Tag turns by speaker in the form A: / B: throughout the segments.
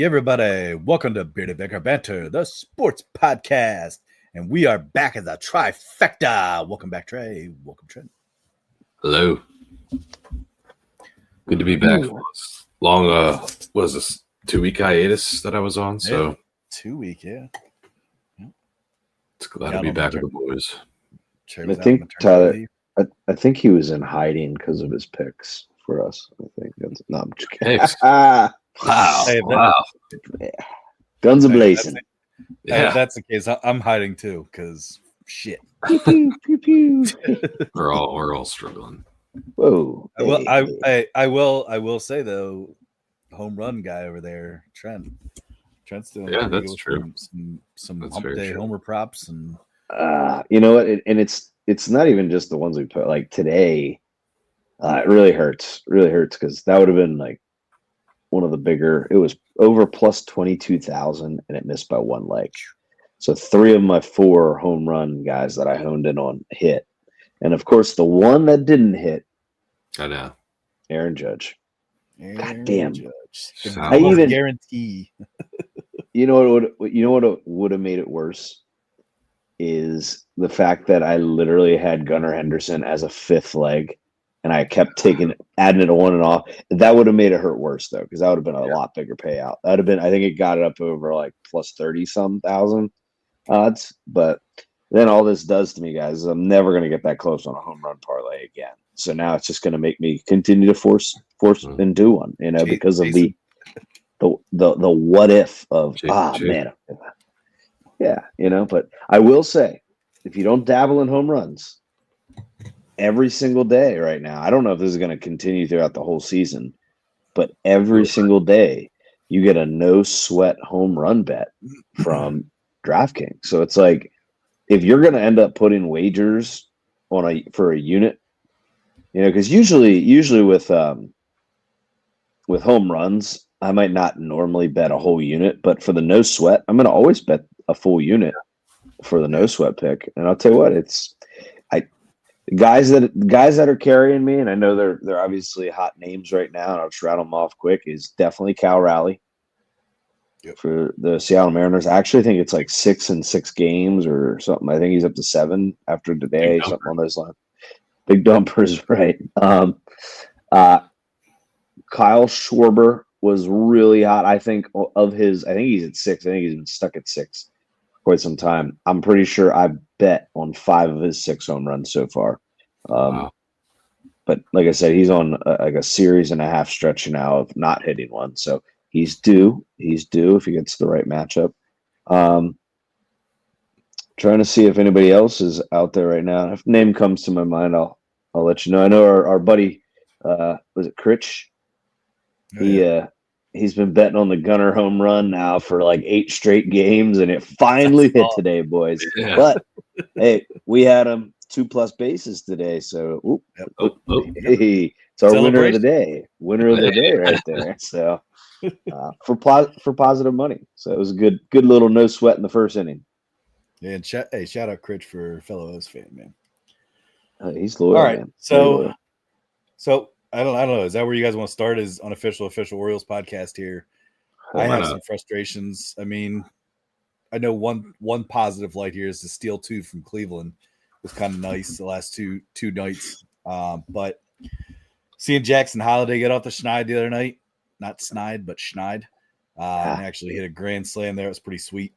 A: everybody. Welcome to Bearded Baker Banter, the sports podcast. And we are back as a trifecta. Welcome back, Trey. Welcome, Trent.
B: Hello. Good to be back. Long, what is this, 2-week hiatus that I was on? So
A: yeah, 2 week, yeah.
B: It's glad to be back with the boys.
C: I think Tyler, I think he was in hiding because of his picks for us. I think that's I'm just kidding.
B: Wow.
C: Yeah. Guns a-blazing.
A: If that's the case, I'm hiding too, because shit.
C: Pew, pew.
B: We're all struggling.
C: Whoa.
A: I will say though, home run guy over there, Trent's doing
B: that's true.
A: Some hump day homer props and
C: you know what? And it's not even just the ones we put. Like today, it really hurts. Really hurts because that would have been like one of the bigger. It was over plus 22,000, and it missed by one leg. So 3 of my 4 home run guys that I honed in on hit, and of course the one that didn't hit.
B: I know.
C: Aaron Judge. God damn.
A: I even guarantee.
C: You know what would have made it worse is the fact that I literally had Gunnar Henderson as a 5th leg, and I kept adding it on and off. That would have made it hurt worse though, because that would have been a lot bigger payout. That would have been, I think it got it up over like plus 30-some thousand odds. But then all this does to me, guys, is I'm never going to get that close on a home run parlay again. So now it's just going to make me continue to force and do one, because of the what if of man. Yeah, but I will say, if you don't dabble in home runs every single day right now, I don't know if this is going to continue throughout the whole season, but every single day you get a no sweat home run bet from DraftKings. So it's like, if you're going to end up putting wagers for a unit, because usually with home runs, I might not normally bet a whole unit, but for the no sweat, I'm going to always bet a full unit for the no sweat pick. And I'll tell you what, guys that are carrying me, and I know they're obviously hot names right now, and I'll just rattle them off quick, is definitely Cal Raleigh for the Seattle Mariners. I actually think it's like 6 in 6 games or something. I think he's up to 7 after today, something on those lines. Big dumpers, right? Kyle Schwarber was really hot. I think he's at 6. I think he's been stuck at 6 quite some time. I'm pretty sure I bet on 5 of his 6 home runs so far. Wow. But like I said, he's on like a series and a half stretch now of not hitting one. So he's due if he gets the right matchup. Trying to see if anybody else is out there right now. If name comes to my mind, I'll let you know. I know our buddy, was it Critch? He's been betting on the Gunner home run now for like 8 straight games, and it finally hit today, boys. Yeah. But hey, we had him 2+ bases today, so hey, it's our winner of the day. Winner of the day right there. So for positive money. So it was a good little no sweat in the first inning.
A: Yeah, and shout out Critch for fellow O's fan, man.
C: He's loyal.
A: All right,
C: man.
A: so I don't know. Is that where you guys want to start as unofficial Orioles podcast here? I have some frustrations. I mean, I know one positive light here is the steal 2 from Cleveland. It was kind of nice the last two nights. But seeing Jackson Holiday get off the schneid the other night, not snide, but schneid, and actually hit a grand slam there. It was pretty sweet.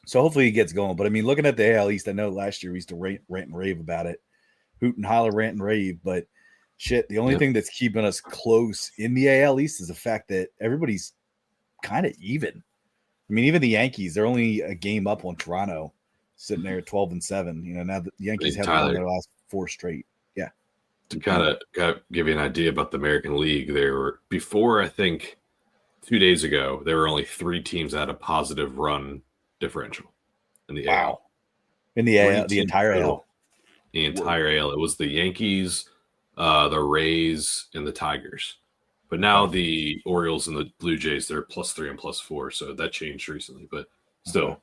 A: So hopefully he gets going. But I mean, looking at the AL East, I know last year we used to rant and rave about it. Hoot and holler, rant and rave, but shit, the only thing that's keeping us close in the AL East is the fact that everybody's kind of even. I mean, even the Yankees, they're only a game up on Toronto, sitting there at 12-7. Now the Yankees have won their last 4 straight. Yeah.
B: To kind of give you an idea about the American League, there were, before I think 2 days ago, there were only 3 teams that had a positive run differential in the AL.
A: In the AL, the entire AL.
B: The entire AL. It was the Yankees, the Rays, and the Tigers. But now the Orioles and the Blue Jays, they're +3 and +4. So that changed recently. But still,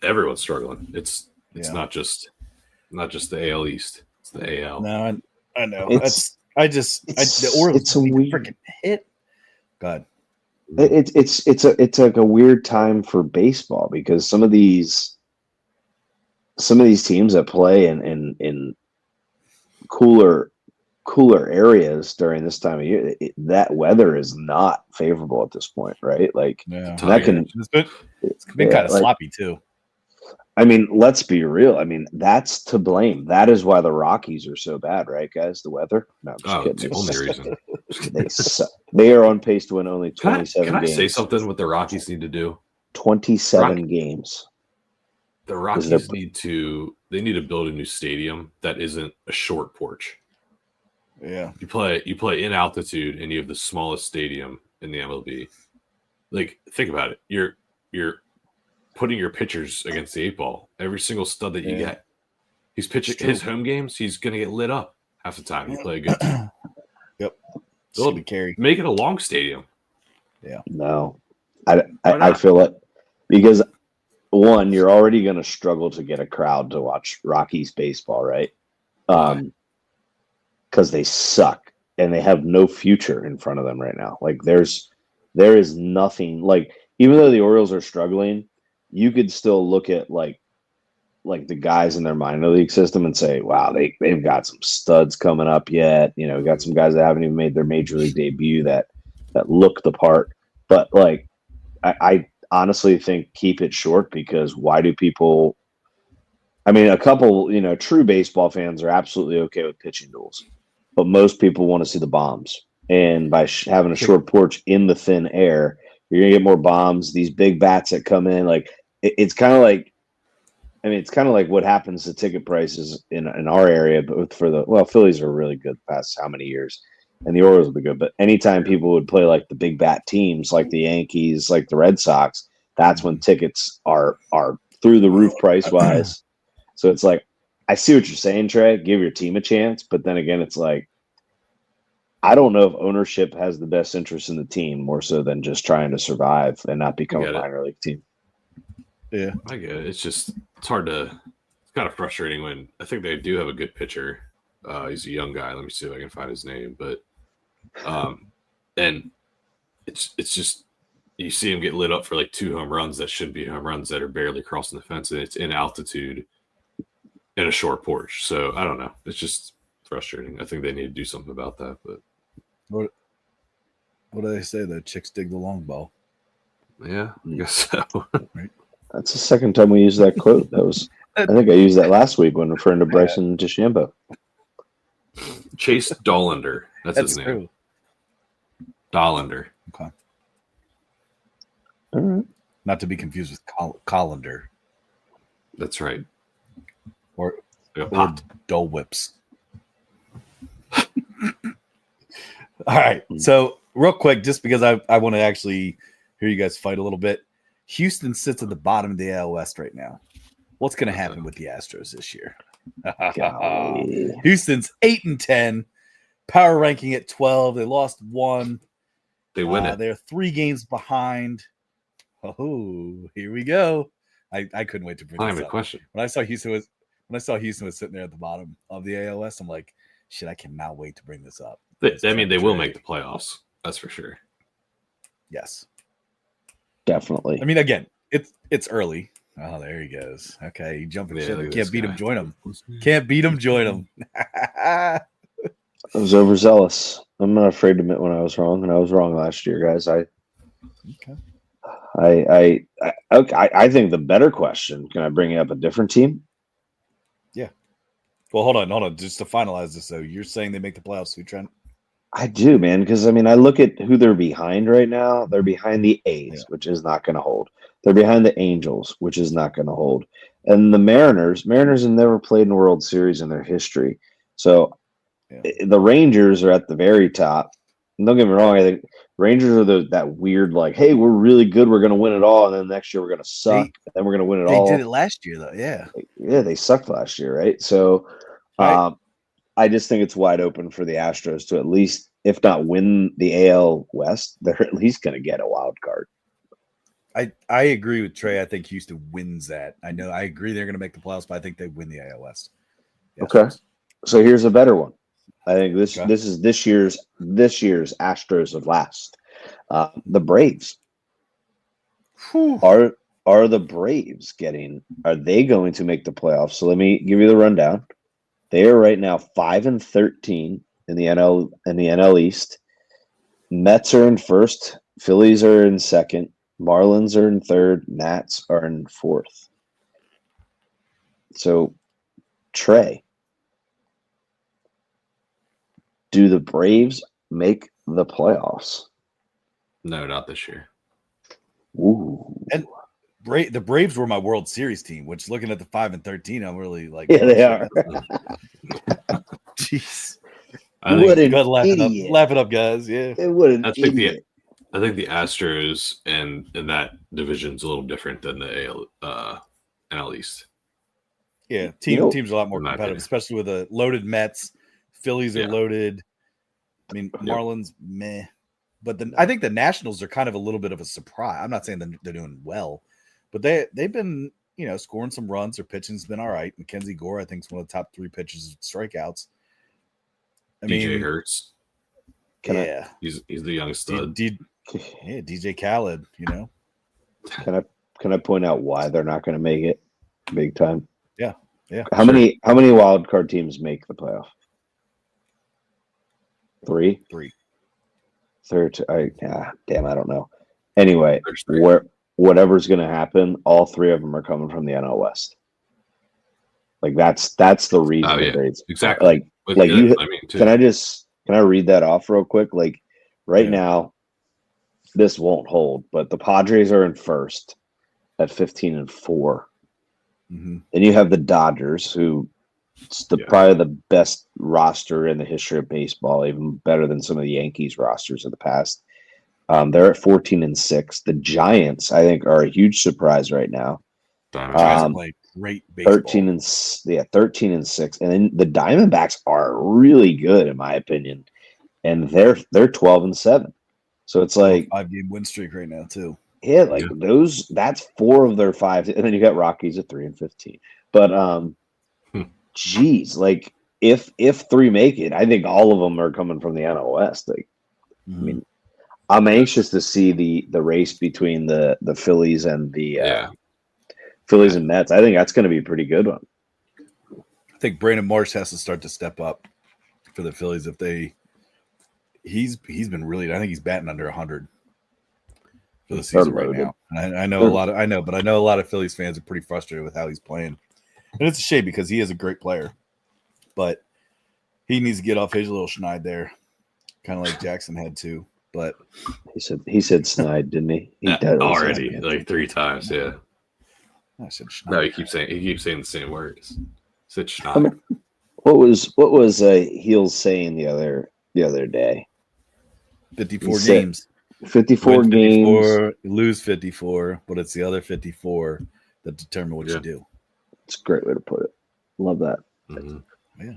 B: everyone's struggling. It's not just the AL East. It's the AL.
A: No, I know. The Orioles freaking hit. God.
C: It's like a weird time for baseball because some of these teams that play in cooler areas during this time of year, that weather is not favorable at this point, right? Like that can
A: it's been kind of sloppy too.
C: I mean, let's be real. I mean, that's to blame. That is why the Rockies are so bad, right, guys? The weather. No, I'm just kidding.
B: It's the only reason.
C: They are on pace to win only 27
B: games. Can I say
C: games.
B: something? What the Rockies need to do?
C: 27 games.
B: The Rockies need to build a new stadium that isn't a short porch.
A: Yeah,
B: you play in altitude, and you have the smallest stadium in the MLB. Like, think about it. You're putting your pitchers against the 8-ball. Every single stud that you get, he's pitching his home games. He's going to get lit up half the time. You play a good team.
A: Yep.
B: Make it a long stadium.
A: Yeah.
C: No, I feel it because one, you're already going to struggle to get a crowd to watch Rockies baseball, right? Because they suck and they have no future in front of them right now. Like there is nothing. Like even though the Orioles are struggling, you could still look at like the guys in their minor league system and say, wow, they've got some studs coming up yet. You know, got some guys that haven't even made their major league debut that look the part. But like, I honestly think keep it short because why do people? I mean, a couple, true baseball fans are absolutely okay with pitching duels, but most people want to see the bombs. And by having a short porch in the thin air, you're gonna get more bombs. These big bats that come in, like it's kind of like. I mean, it's kind of like what happens to ticket prices in our area, but Phillies are really good the past how many years, and the Orioles will be good. But anytime people would play like the big bat teams, like the Yankees, like the Red Sox, that's when tickets are through the roof price wise. So it's like, I see what you're saying, Trey. Give your team a chance, but then again, it's like, I don't know if ownership has the best interest in the team more so than just trying to survive and not become a minor league team.
B: Yeah, I get it. It's kind of frustrating when I think they do have a good pitcher. He's a young guy. Let me see if I can find his name. But, and it's just, you see him get lit up for like 2 home runs that should be home runs that are barely crossing the fence, and it's in altitude in a short porch. So I don't know. It's just frustrating. I think they need to do something about that. But
A: what do they say? The chicks dig the long ball.
B: Yeah, I guess so.
C: Right. That's the second time we used that quote. I think I used that last week when referring to Bryson DeChambeau.
B: Chase Dollander. That's his name.
A: True.
B: Dollander.
A: Okay.
C: All right.
A: Not to be confused with Colander.
B: That's right.
A: Or Dole Whips. All right. So real quick, just because I want to actually hear you guys fight a little bit. Houston sits at the bottom of the AL West right now. What's going to happen with the Astros this year? Houston's 8-10, power ranking at 12. They lost 1.
B: They win it.
A: They're 3 games behind. Oh, here we go. I couldn't wait to bring this up.
B: Question.
A: When I saw Houston was sitting there at the bottom of the AL West, I'm like, shit, I cannot wait to bring this up.
B: I mean, they will make the playoffs. That's for sure.
A: Yes.
C: Definitely.
A: I mean, again, it's early. Oh, there he goes. Okay, you jumping ship. You can't beat him, join him. Can't beat him, join him.
C: I was overzealous. I'm not afraid to admit when I was wrong, and I was wrong last year, guys. I think the better question. Can I bring up a different team?
A: Yeah. Well, hold on. Just to finalize this, though, you're saying they make the playoffs, Trent?
C: I do, man, because I mean, I look at who they're behind right now. They're behind the A's, which is not going to hold. They're behind the Angels, which is not going to hold. And the Mariners have never played in a World Series in their history. So the Rangers are at the very top. And don't get me wrong, I think Rangers are that weird, like, hey, we're really good. We're going to win it all. And then next year we're going to suck. And then we're going to win it all.
A: They did it last year, though. Yeah.
C: Yeah, they sucked last year, right? So I just think it's wide open for the Astros to at least, if not win the AL West, they're at least going to get a wild card.
A: I agree with Trey. I think Houston wins that. I agree they're going to make the playoffs, but I think they win the AL West.
C: Yes. Okay. So here's a better one. I think this is this year's Astros of last. The Braves.
A: Whew.
C: Are the Braves are they going to make the playoffs? So let me give you the rundown. They are right now 5-13 in the NL East. Mets are in first, Phillies are in second, Marlins are in third, Nats are in fourth. So, Trey, do the Braves make the playoffs?
B: No, not this year.
C: Ooh.
A: And the Braves were my World Series team, which looking at the 5-13, I'm really like,
C: Yeah, they are.
A: Jeez.
C: What an
A: Go ahead,
C: idiot.
A: laugh it up, guys. Yeah.
C: What an idiot.
B: I think the Astros and that division's a little different than the NL East.
A: Yeah, teams are a lot more
B: in my
A: competitive,
B: opinion.
A: especially with the loaded Mets. Phillies are loaded. I mean, Marlins, meh. But I think the Nationals are kind of a little bit of a surprise. I'm not saying that they're doing well, but they've been, scoring some runs. Their pitching's been all right. Mackenzie Gore, I think, is one of the top 3 pitchers with strikeouts.
B: DJ Hurts. He's the young stud.
A: DJ Khaled,
C: Can I point out why they're not going to make it big time?
A: Yeah.
C: How many wild card teams make the playoff? 3?
A: 3.
C: Third, I don't know. Anyway, whatever's going to happen, all 3 of them are coming from the NL West. Like that's the reason.
B: Oh, yeah, exactly.
C: Like you. I mean, can I read that off real quick? Like right now, this won't hold, but the Padres are in first at 15-4.
A: Mm-hmm.
C: Then you have the Dodgers, who probably the best roster in the history of baseball, even better than some of the Yankees rosters of the past. They're at 14-6. The Giants, I think, are a huge surprise right now.
A: Giants play great baseball.
C: 13-6, and then the Diamondbacks are really good, in my opinion, and they're 12-7. So it's like
A: 5-game win streak right now too.
C: Yeah, those. That's 4 of their 5, and then you got Rockies at 3-15. But geez, like if 3 make it, I think all of them are coming from the NL West. Like, I mean, I'm anxious to see the race between the Phillies and the Phillies and Mets. I think that's going to be a pretty good one.
A: I think Brandon Marsh has to start to step up for the Phillies. He's been really. I think he's batting under 100 for the season right now. And I know a lot of Phillies fans are pretty frustrated with how he's playing, and it's a shame because he is a great player, but he needs to get off his little schneid there, kind of like Jackson had to. But
C: he said snide, didn't he?
B: Already like 3 times. Yeah.
A: I said schneid.
B: No, he keeps saying the same words. He said schneid.
C: What was Heels saying the other day?
A: 54 games.
C: 54 games.
A: Lose 54, but it's the other 54 that determine what you do.
C: It's a great way to put it. Love that.
B: Mm-hmm.
A: Yeah.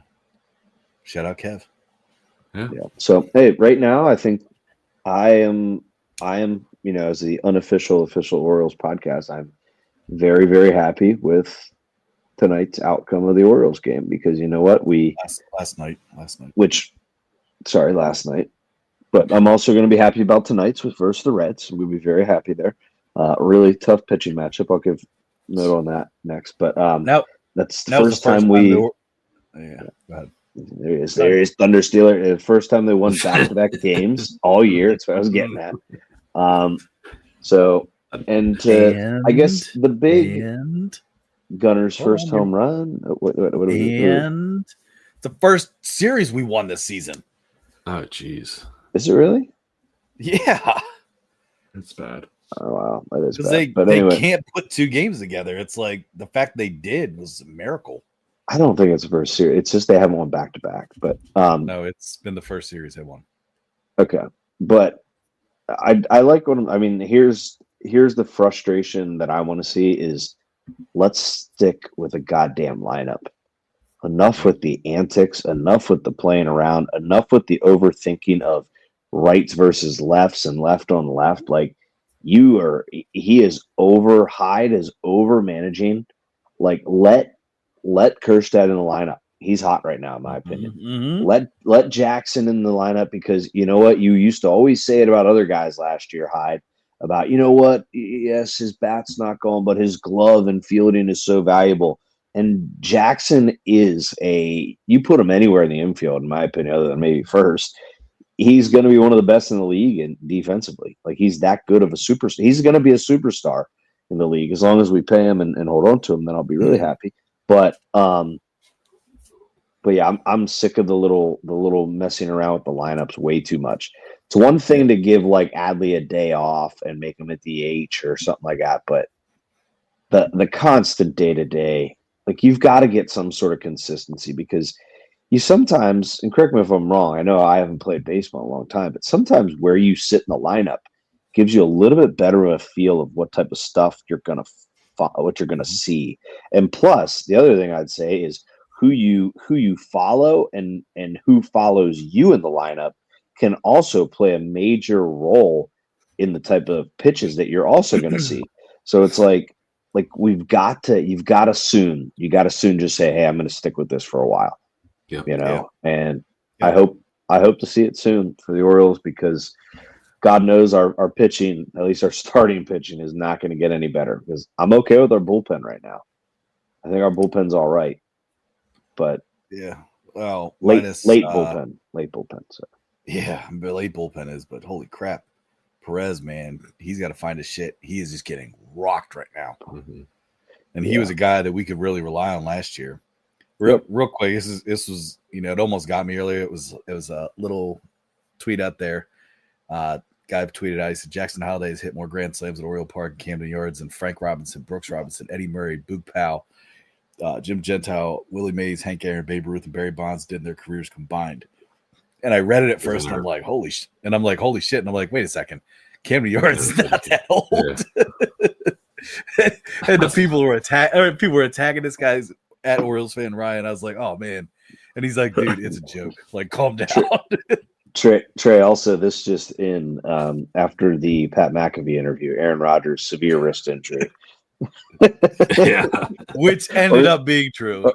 A: Shout out Kev.
C: Yeah. So hey, right now I think I am as the official Orioles podcast, I'm very, very happy with tonight's outcome of the Orioles game, because you know what,
A: last night.
C: Last night. But I'm also going to be happy about tonight's versus the Reds. We'll be very happy there. Really tough pitching matchup. I'll give note on that next. But that's the first time we.
A: Go ahead.
C: There is Thunder Stealer. The first time they won back-to-back games all year. That's what I was getting at. I guess the big Gunner's first home run. What
A: it's the first series we won this season.
B: Oh, jeez.
C: Is it really?
A: Yeah.
B: It's bad.
C: Oh, wow. That is bad.
A: They can't put 2 games together. It's like the fact they did was a miracle.
C: I don't think it's the first series. It's just they haven't won back-to-back. But
A: no, it's been the first series they won.
C: Okay. But I like here's the frustration that I want to see is let's stick with a goddamn lineup. Enough with the antics, enough with the playing around, enough with the overthinking of rights versus lefts and left on left. Like he is Hyde is over managing. Like let Kerstad in the lineup. He's hot right now, in my opinion.
A: Mm-hmm.
C: Let Jackson in the lineup, because you know what? You used to always say it about other guys last year, Hyde, about, you know what? Yes, his bat's not going, but his glove and fielding is so valuable. And Jackson is you put him anywhere in the infield, in my opinion, other than maybe first, he's going to be one of the best in the league and defensively. Like, he's that good of a superstar. He's going to be a superstar in the league as long as we pay him and hold on to him. Then I'll be really happy. But yeah, I'm sick of the little messing around with the lineups way too much. It's one thing to give like Adley a day off and make him a DH or something like that, but the constant day to day, like, you've got to get some sort of consistency, because you sometimes, and correct me if I'm wrong, I know I haven't played baseball in a long time, but sometimes where you sit in the lineup gives you a little bit better of a feel of what type of stuff you're gonna see. And plus, the other thing I'd say is who you follow and who follows you in the lineup can also play a major role in the type of pitches that you're also going to see. So it's like you've got to soon just say, hey, I'm going to stick with this for a while. And I hope to see it soon for the Orioles, because God knows our pitching, at least our starting pitching, is not going to get any better, because I'm okay with our bullpen right now. I think our bullpen's all right, but
A: well,
C: late bullpen. So
A: yeah, the late bullpen is, but holy crap, Perez, man, he's got to find his shit. He is just getting rocked right now, and he was a guy that we could really rely on last year. Real quick, this was it almost got me earlier. It was a little tweet out there. Guy tweeted out, he said, Jackson Holliday has hit more grand slams at Oriole Park and Camden Yards than Frank Robinson, Brooks Robinson, Eddie Murray, Boog Powell, Jim Gentile, Willie Mays, Hank Aaron, Babe Ruth, and Barry Bonds did in their careers combined. And I read it at first, and I'm like, holy shit. And I'm like, wait a second. Camden Yards is not that old. Yeah. And the people were attacking this guy's at Orioles fan Ryan. I was like, oh man. And he's like, dude, it's a joke. Like, calm down.
C: Trey, also, this just in, after the Pat McAfee interview, Aaron Rodgers, severe wrist injury.
A: Which ended up being true.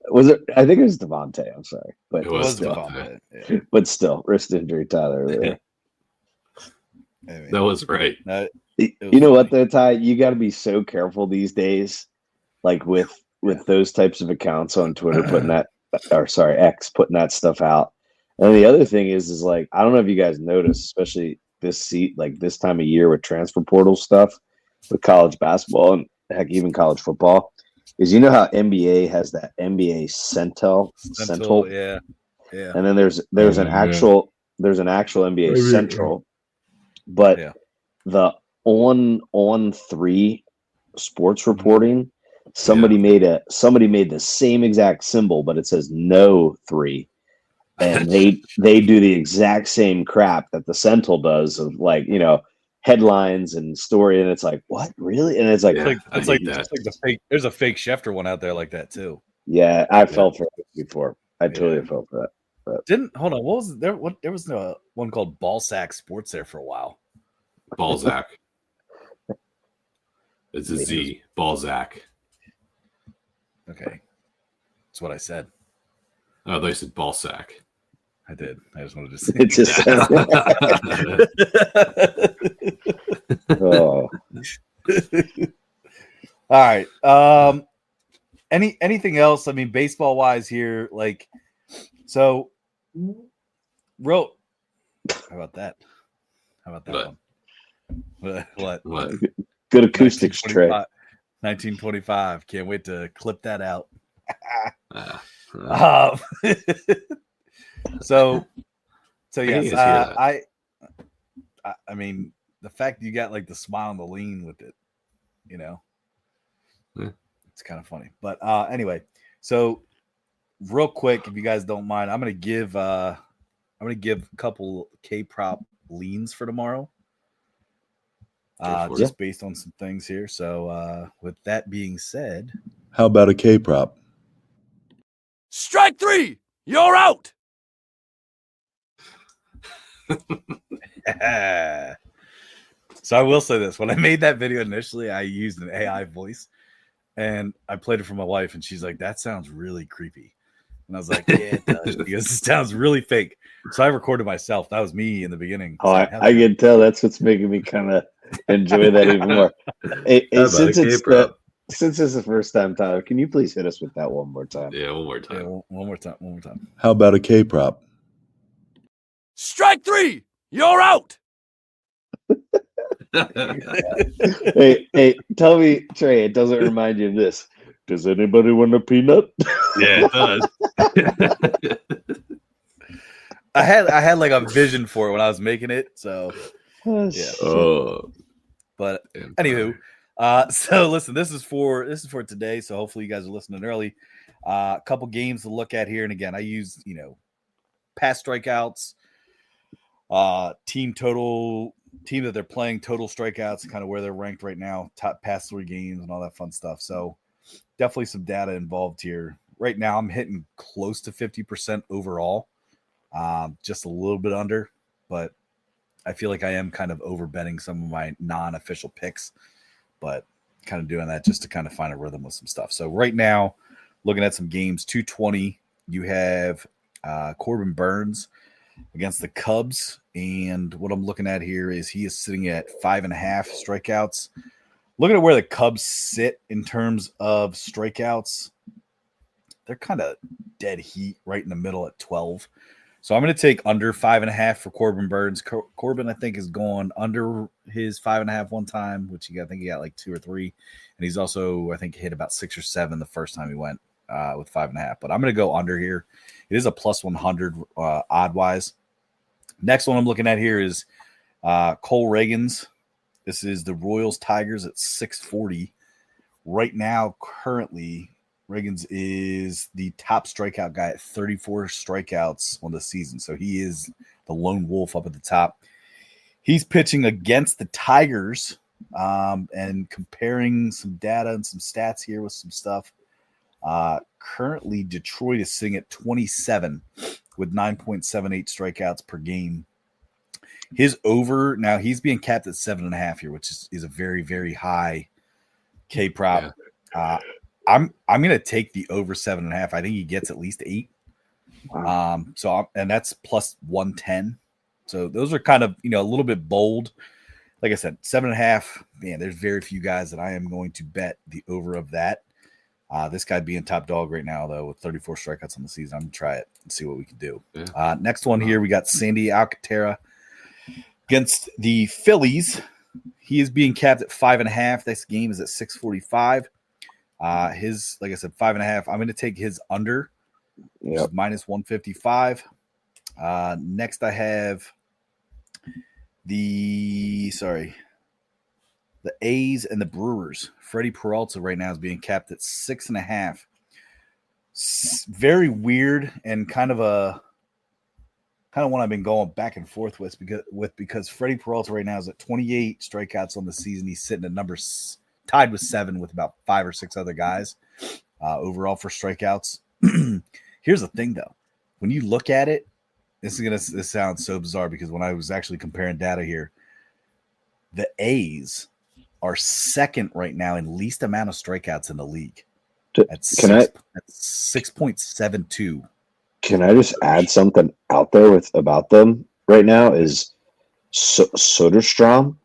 C: Was it? I think it was Devontae. I'm sorry, but
B: it was Devontae.
C: Yeah. But still, wrist injury, Tyler.
B: That was right.
C: You know what, though, Ty? You got to be so careful these days, like with those types of accounts on Twitter putting that, or sorry, X putting that stuff out. And the other thing is like, I don't know if you guys noticed, especially this time of year with transfer portal stuff, with college basketball and heck, even college football, is how NBA has that NBA Central.
A: Yeah.
C: And then there's an actual NBA Central, but the on 3 sports reporting, somebody made the same exact symbol, but it says no 3. And they do the exact same crap that the Central does of headlines and story, and it's like, what, really? And it's like,
A: it's like the fake. There's a fake Schefter one out there like that too.
C: Yeah, I fell for it before. I totally fell for that. But.
A: Hold on, what was there? There was no one called Ballsack Sports there for a while.
B: Balzac. It's a Z. Balzac.
A: Okay, that's what I said.
B: Oh, they said Ballsack.
A: I did. I just wanted to say.
C: It just
A: oh. All right. Anything else? I mean, baseball wise here, like, so. How about that? How about that one? What?
C: Good acoustics, Trey.
A: 1925. Can't wait to clip that out. So yes, I mean, the fact you got like the smile and the lean with it, it's kind of funny. But anyway, so real quick, if you guys don't mind, I'm gonna give a couple K-prop leans for tomorrow. Just based on some things here. So with that being said,
D: how about a K-prop?
E: Strike 3, you're out.
A: So I will say this: when I made that video initially, I used an AI voice, And I played it for my wife, and she's like, "That sounds really creepy." And I was like, "Yeah, it does," because it sounds really fake. So I recorded myself. That was me in the beginning.
C: Oh, I can tell that's what's making me kind of enjoy that even more. Since it's the first time, Tyler, can you please hit us with that one more time?
B: Yeah, one more time.
A: Yeah, one more time. One more time.
E: How about a K-prop? Strike 3! You're out!
C: Hey, tell me, Trey, it doesn't remind you of this. Does anybody want a peanut?
B: Yeah, it does.
A: I had like a vision for it when I was making it, so yeah.
B: Oh,
A: But
B: damn,
A: anywho, so listen, this is for today. So hopefully you guys are listening early. A couple games to look at here, and again, I use past strikeouts, team that they're playing, total strikeouts, kind of where they're ranked right now, top past 3 games, and all that fun stuff. So definitely some data involved here. Right now, I'm hitting close to 50% overall, just a little bit under, but I feel like I am kind of over betting some of my non-official picks, but kind of doing that just to kind of find a rhythm with some stuff. So right now, looking at some games, 220, you have Corbin Burns against the Cubs. And what I'm looking at here is he is sitting at 5.5 strikeouts. Looking at where the Cubs sit in terms of strikeouts, they're kind of dead heat right in the middle at 12. So I'm going to take under 5.5 for Corbin Burns. Corbin, I think, has gone under his 5.5 one time, which I think he got like 2 or 3. And he's also, I think, hit about 6 or 7 the first time he went with 5.5. But I'm going to go under here. It is a plus 100 odd-wise. Next one I'm looking at here is Cole Reagans. This is the Royals Tigers at 640. Right now, currently, Reagans is the top strikeout guy at 34 strikeouts on the season. So he is the lone wolf up at the top. He's pitching against the Tigers, and comparing some data and some stats here with some stuff. Currently, Detroit is sitting at 27 with 9.78 strikeouts per game. His over, now he's being capped at 7.5 here, which is a very, very high K prop. Yeah. I'm going to take the over 7.5. I think he gets at least 8. Wow. And that's plus 110. So those are kind of, a little bit bold. Like I said, 7.5, man, there's very few guys that I am going to bet the over of that. This guy being top dog right now, though, with 34 strikeouts on the season. I'm going to try it and see what we can do. Yeah. Next one here, we got Sandy Alcantara against the Phillies. He is being capped at 5.5. This game is at 645. His, like I said, 5.5. I'm going to take his under, which is minus 155. Next, I have the A's and the Brewers. Freddie Peralta right now is being capped at 6.5. Very weird and kind of one I've been going back and forth with because Freddie Peralta right now is at 28 strikeouts on the season. He's sitting at numbers tied with 7 with about 5 or 6 other guys overall for strikeouts. Here's the thing, though. When you look at it, this sounds so bizarre because when I was actually comparing data here, the A's are second right now in least amount of strikeouts in the league at 6.72.
C: Can I just add something out there about them right now? Is Soderstrom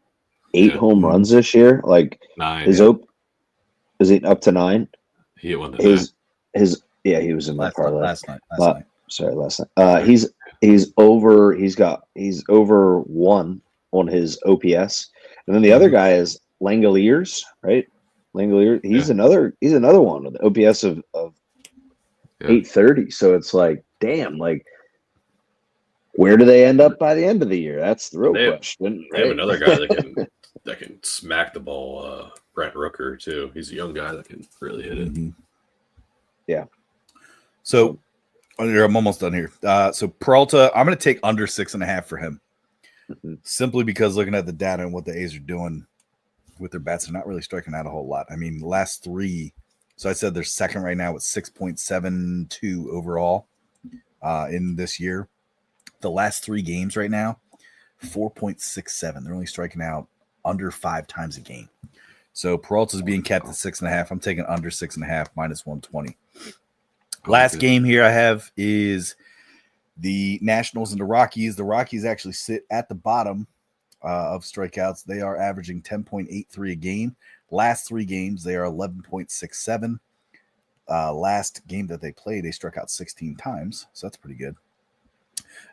C: 8 home runs this year? Like
B: 9.
C: Is he up to 9?
B: He hit one to
C: he was in my parlay
A: last night.
C: Sorry, last night. He's over 1 on his OPS, and then the other guy is Langoliers, right? Langoliers. He's another one with an OPS of 830. So it's like, damn, like where do they end up by the end of the year? That's the real question.
B: They have another guy that can smack the ball, Brent Rooker too. He's a young guy that can really hit it.
A: Mm-hmm. Yeah. So I'm almost done here. So Peralta, I'm going to take under 6.5 for him, simply because looking at the data and what the A's are doing with their bats, they're not really striking out a whole lot. I mean, last 3. So I said they're second right now with 6.72 overall in this year. The last 3 games right now, 4.67. They're only striking out under 5 times a game. So Peralta's being capped at 6.5. I'm taking under 6.5 minus 120. Last game here I have is the Nationals and the Rockies. The Rockies actually sit at the bottom of strikeouts. They are averaging 10.83 a game. Last 3 games, they are 11.67. Last game that they played, they struck out 16 times, so that's pretty good.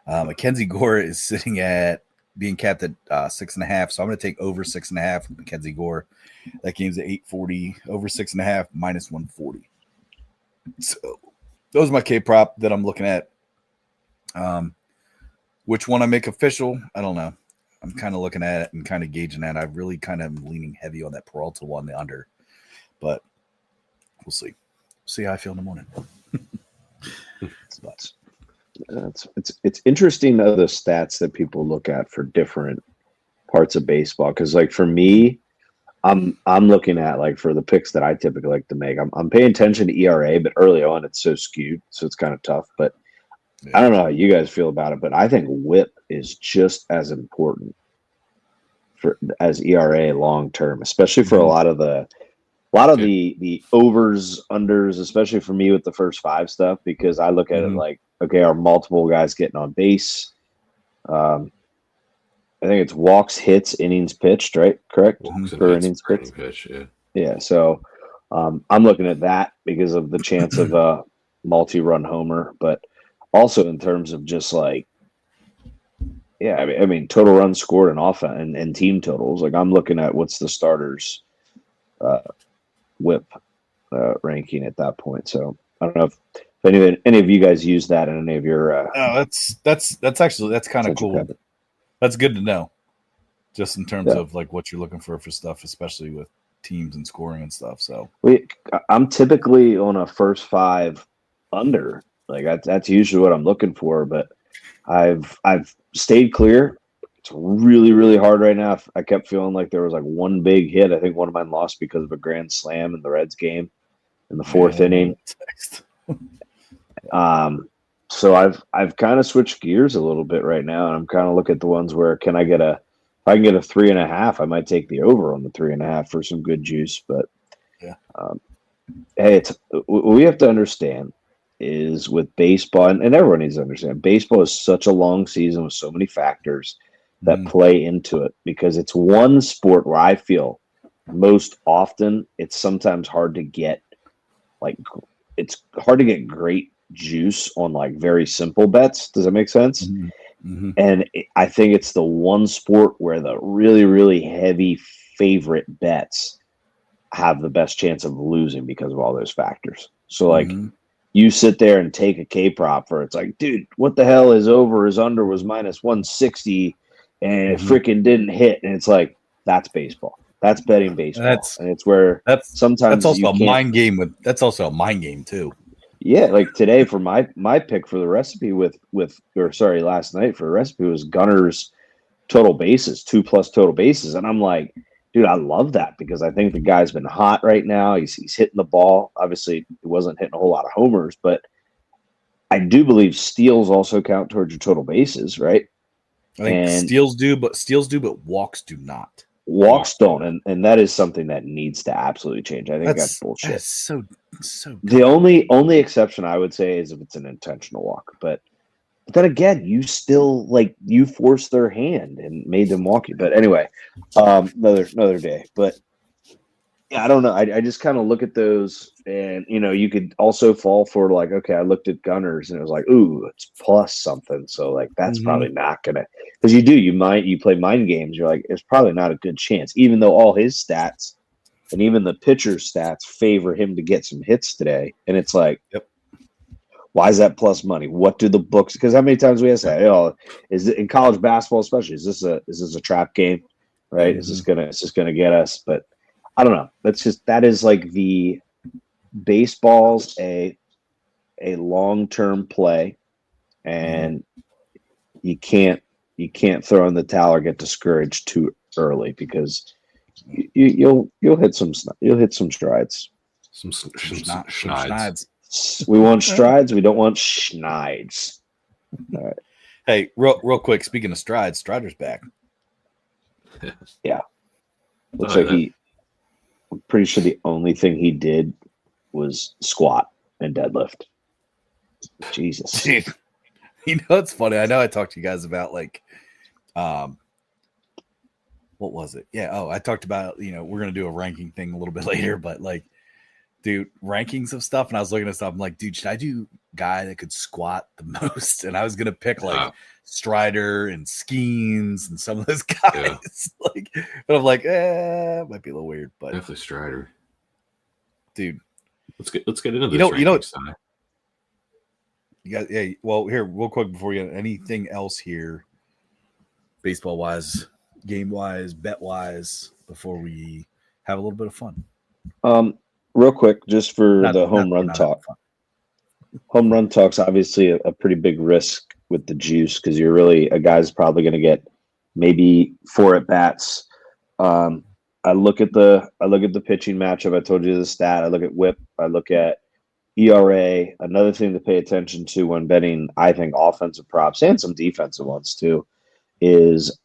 A: Mackenzie Gore is sitting at being capped at 6.5, so I'm going to take over 6.5 with Mackenzie Gore. That game's at 840, over 6.5 minus 140. So those are my K prop that I'm looking at. Which one I make official, I don't know. I'm kind of looking at it and kind of gauging that. I really kind of am leaning heavy on that Peralta one, the under, but we'll see. See how I feel in the morning.
C: It's interesting though, the stats that people look at for different parts of baseball. Because like for me, I'm looking at like for the picks that I typically like to make. I'm paying attention to ERA, but early on it's so skewed, so it's kind of tough. But I don't know how you guys feel about it, but I think WHIP is just as important as ERA long term, especially for a lot of the overs, unders, especially for me with the first 5 stuff, because I look at it like, okay, are multiple guys getting on base? I think it's walks, hits, innings pitched, right? Correct?
B: Walks and
C: for
B: hits,
C: innings pitched.
B: Pitch, yeah.
C: Yeah, so I'm looking at that because of the chance of a multi-run homer, but also in terms of just like, yeah, I mean total runs scored and offense and team totals. Like I'm looking at what's the starters WHIP ranking at that point. So I don't know if any of you guys use that in any of your.
A: That's kind of cool. That's good to know, just in terms of like what you're looking for stuff, especially with teams and scoring and stuff. So
C: I'm typically on a first 5 under. Like that's usually what I'm looking for, but I've stayed clear. It's really, really hard right now. I kept feeling like there was like one big hit. I think one of mine lost because of a grand slam in the Reds game in the 4th inning. So I've kind of switched gears a little bit right now, and I'm kind of looking at the ones where if I can get a 3.5, I might take the over on the 3.5 for some good juice. But hey, what we have to understand is with baseball, and everyone needs to understand, baseball is such a long season with so many factors that play into it, because it's one sport where I feel most often it's sometimes hard to get great juice on like very simple bets. Does that make sense? And I think it's the one sport where the really, really heavy favorite bets have the best chance of losing because of all those factors. So like you sit there and take a K prop for it's like, dude, what the hell is over? His under was minus 160 and it freaking didn't hit. And it's like, that's baseball. That's betting baseball. And it's where sometimes
A: that's also a mind game that's also a mind game too.
C: Yeah, like today for my pick for the recipe last night for the recipe was Gunner's total bases, 2+ total bases. And I'm like, dude, I love that because I think the guy's been hot right now. He's hitting the ball. Obviously, he wasn't hitting a whole lot of homers, but I do believe steals also count towards your total bases, right?
A: I think steals do, but walks do not.
C: Walks don't, and that is something that needs to absolutely change. I think that's bullshit.
A: That's so dumb.
C: The only exception I would say is if it's an intentional walk, but then again, you still you forced their hand and made them walk you. But anyway, another day. But yeah, I don't know. I just kind of look at those, and you could also fall for like, okay, I looked at Gunners and it was like, ooh, it's plus something. So like that's probably not gonna, because you play mind games. You're like, it's probably not a good chance, even though all his stats and even the pitcher's stats favor him to get some hits today. And it's like, why is that plus money? What do the books? Because how many times we have to say, is it in college basketball, especially? Is this a trap game, right? Is this gonna get us? But I don't know. That is like the baseball's a long-term play, and you can't throw in the towel or get discouraged too early because you'll hit some strides.
B: Some schnides.
C: We want strides. We don't want schnides. All right.
A: Hey, real quick. Speaking of strides, Strider's back.
C: Yeah. Looks like I'm pretty sure the only thing he did was squat and deadlift. Jesus.
A: Dude, you know it's funny. I know I talked to you guys about like, what was it? Yeah. Oh, I talked about we're gonna do a ranking thing a little bit later, but like, dude, rankings of stuff, and I was looking at stuff. I'm like, dude, should I do guy that could squat the most? And I was gonna pick like Strider and Skeens and some of those guys. Yeah. Like, but I'm like, it might be a little weird, but
B: definitely Strider,
A: dude.
B: Let's get into this.
A: You guys, yeah. Well, here, real quick before you get anything else here, baseball wise, game wise, bet wise, before we have a little bit of fun.
C: Real quick, just for the home run talk. Home run talk's obviously a pretty big risk with the juice because you're really a guy's probably going to get maybe 4 at bats. I look at the pitching matchup. I told you the stat. I look at WHIP. I look at ERA. Another thing to pay attention to when betting, I think, offensive props and some defensive ones too, is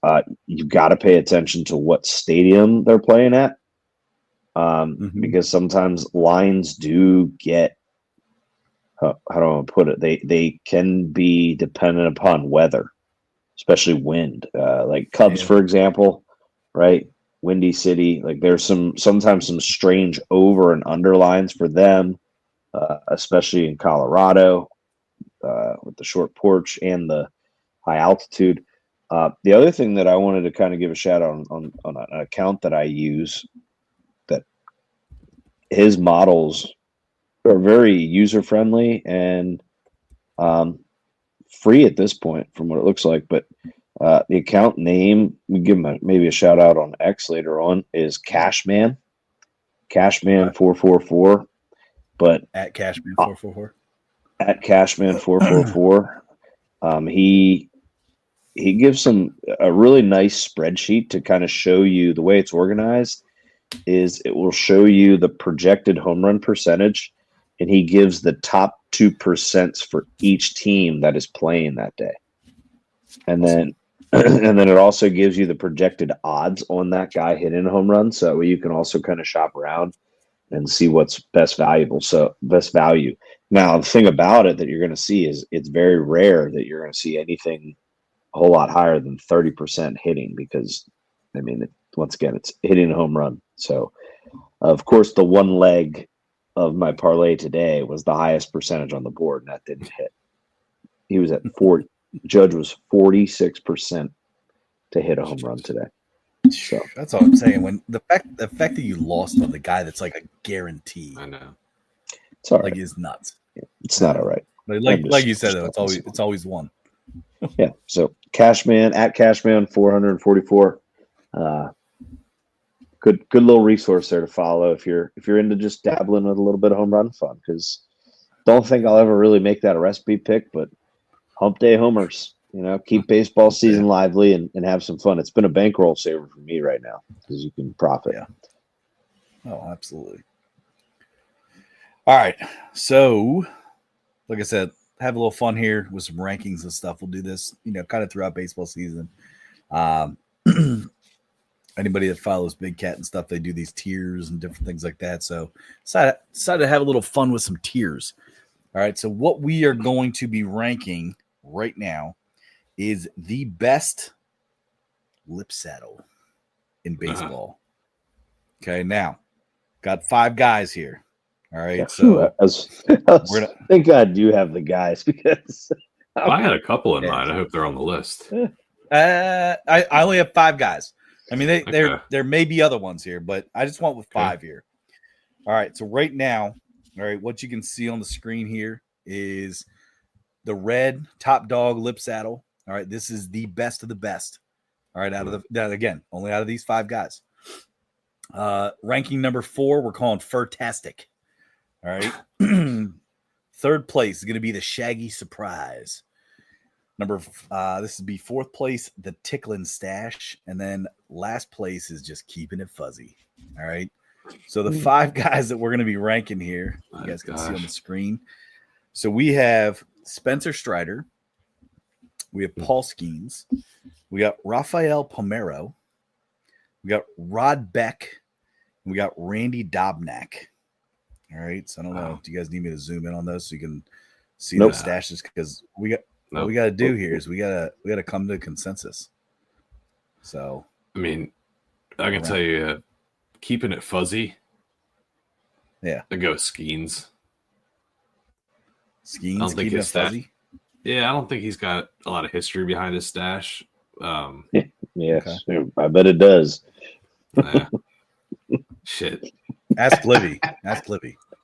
C: you've got to pay attention to what stadium they're playing at. Because sometimes lines do get, how do I want to put it? They can be dependent upon weather, especially wind. Like Cubs, for example, right? Windy City. Like there's sometimes some strange over and under lines for them, especially in Colorado with the short porch and the high altitude. The other thing that I wanted to kind of give a shout out on an account that I use, that his models are very user friendly and free at this point from what it looks like. But the account name, we give him maybe a shout out on X later on, is Cashman 444. But
A: at Cashman 444.
C: At Cashman 444. He gives a really nice spreadsheet to kind of show you the way it's organized. Is it will show you the projected home run percentage, and he gives the top 2% for each team that is playing that day. And then it also gives you the projected odds on that guy hitting a home run. So you can also kind of shop around and see what's best value. Now, the thing about it that you're going to see is it's very rare that you're going to see anything a whole lot higher than 30% hitting, because I mean, once again, it's hitting a home run. So, of course, the one leg of my parlay today was the highest percentage on the board, and that didn't hit. He was at 40. Judge was 46% to hit a home run today. So
A: that's all I'm saying. When the fact that you lost on the guy that's like a guarantee,
B: I know,
C: it's all right.
A: Like, is nuts.
C: Yeah, it's not all right.
A: But like you said, though, it's always one.
C: Yeah. So Cashman at Cashman 444. Good little resource there to follow if you're into just dabbling with a little bit of home run fun, because don't think I'll ever really make that a recipe pick, but hump day homers, keep baseball season lively and have some fun. It's been a bankroll saver for me right now because you can profit.
A: Yeah. Oh, absolutely. All right. So, like I said, have a little fun here with some rankings and stuff. We'll do this, kind of throughout baseball season. Anybody that follows Big Cat and stuff, they do these tiers and different things like that. So decided to have a little fun with some tiers. All right. So what we are going to be ranking right now is the best lip saddle in baseball. Okay. Now, got 5 guys here. All right.
C: Yeah, so thank God you have the guys, because
B: I had a couple in mind. I hope they're on the list.
A: I only have 5 guys. I mean, there may be other ones here, but I just went with 5 here. All right. So right now, all right, what you can see on the screen here is the red Top Dog lip saddle. All right. This is the best of the best. All right. Only out of these 5 guys. Ranking number 4, we're calling Furtastic. All right. 3rd place is going to be the Shaggy Surprise. This would be 4th place, the Ticklin' Stash, and then last place is just keeping it fuzzy. All right. So the 5 guys that we're going to be ranking here, you guys can see on the screen. So we have Spencer Strider, we have Paul Skeens, we got Rafael Pomero, we got Rod Beck, We got Randy Dobnak. All right. So I don't know.
B: Wow.
A: Do you guys need me to zoom in on those so you can see
C: Nope.
A: those stashes? Because what we got to do here is we got to come to a consensus. So
B: I mean, I can tell you, keeping it fuzzy.
A: Yeah.
B: I go with Skeens.
A: Skeens keeping it fuzzy.
B: Yeah, I don't think he's got a lot of history behind his stash.
C: Yes, okay. I bet it does.
B: Shit.
A: Ask Libby.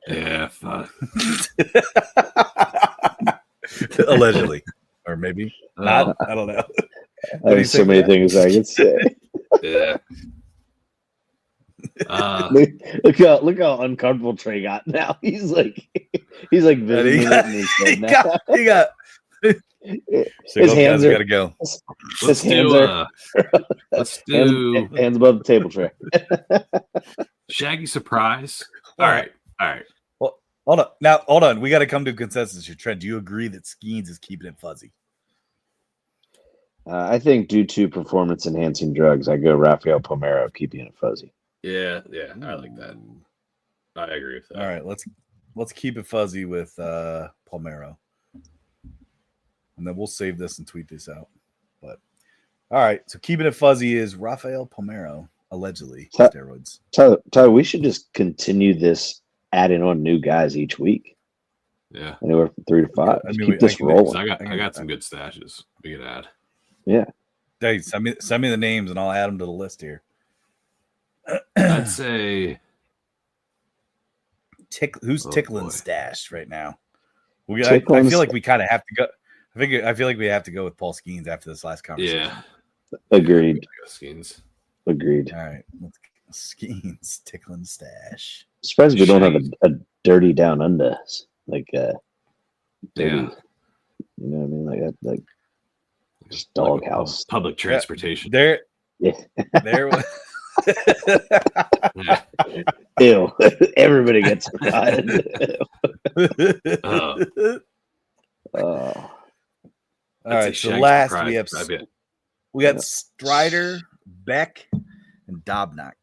B: Yeah, fuck.
A: Allegedly. Or maybe not. I don't know.
C: I have so many things I could say.
B: Yeah.
C: Look how uncomfortable Trey got now. He's like visiting it in his head now.
A: He got
C: his hands
A: gotta go.
C: His hands are
B: let's do
C: hands above the table, Trey.
B: Shaggy surprise. All right.
A: Well, hold on. We got to come to a consensus here. Trent, do you agree that Skeens is keeping it fuzzy?
C: I think due to performance enhancing drugs, I go Rafael Palmeiro keeping it fuzzy.
B: Yeah, I like that. I agree with that.
A: All right, let's keep it fuzzy with Palmeiro. And then we'll save this and tweet this out. But all right, so keeping it fuzzy is Rafael Palmeiro, allegedly steroids.
C: Tyler, we should just continue this, adding on new guys each week.
B: Yeah,
C: anywhere from 3 to 5.
A: I mean,
C: keep this rolling.
B: I got some good stashes we could add.
C: Yeah,
A: hey, send me the names and I'll add them to the list here.
B: I'd say
A: who's tickling stash right now? I feel like we kind of have to go. I feel like we have to go with Paul Skeens after this last conversation.
B: Yeah,
C: agreed.
B: Skeens.
C: Agreed.
A: All right, Skeens tickling stash.
C: Surprised we don't have a dirty down under, like dirty,
B: yeah.
C: You know what I mean? Like that, like just doghouse,
B: public transportation.
A: There.
C: Ew! Everybody gets fried.
A: All right, so last we got Strider, Beck, and Dobnak.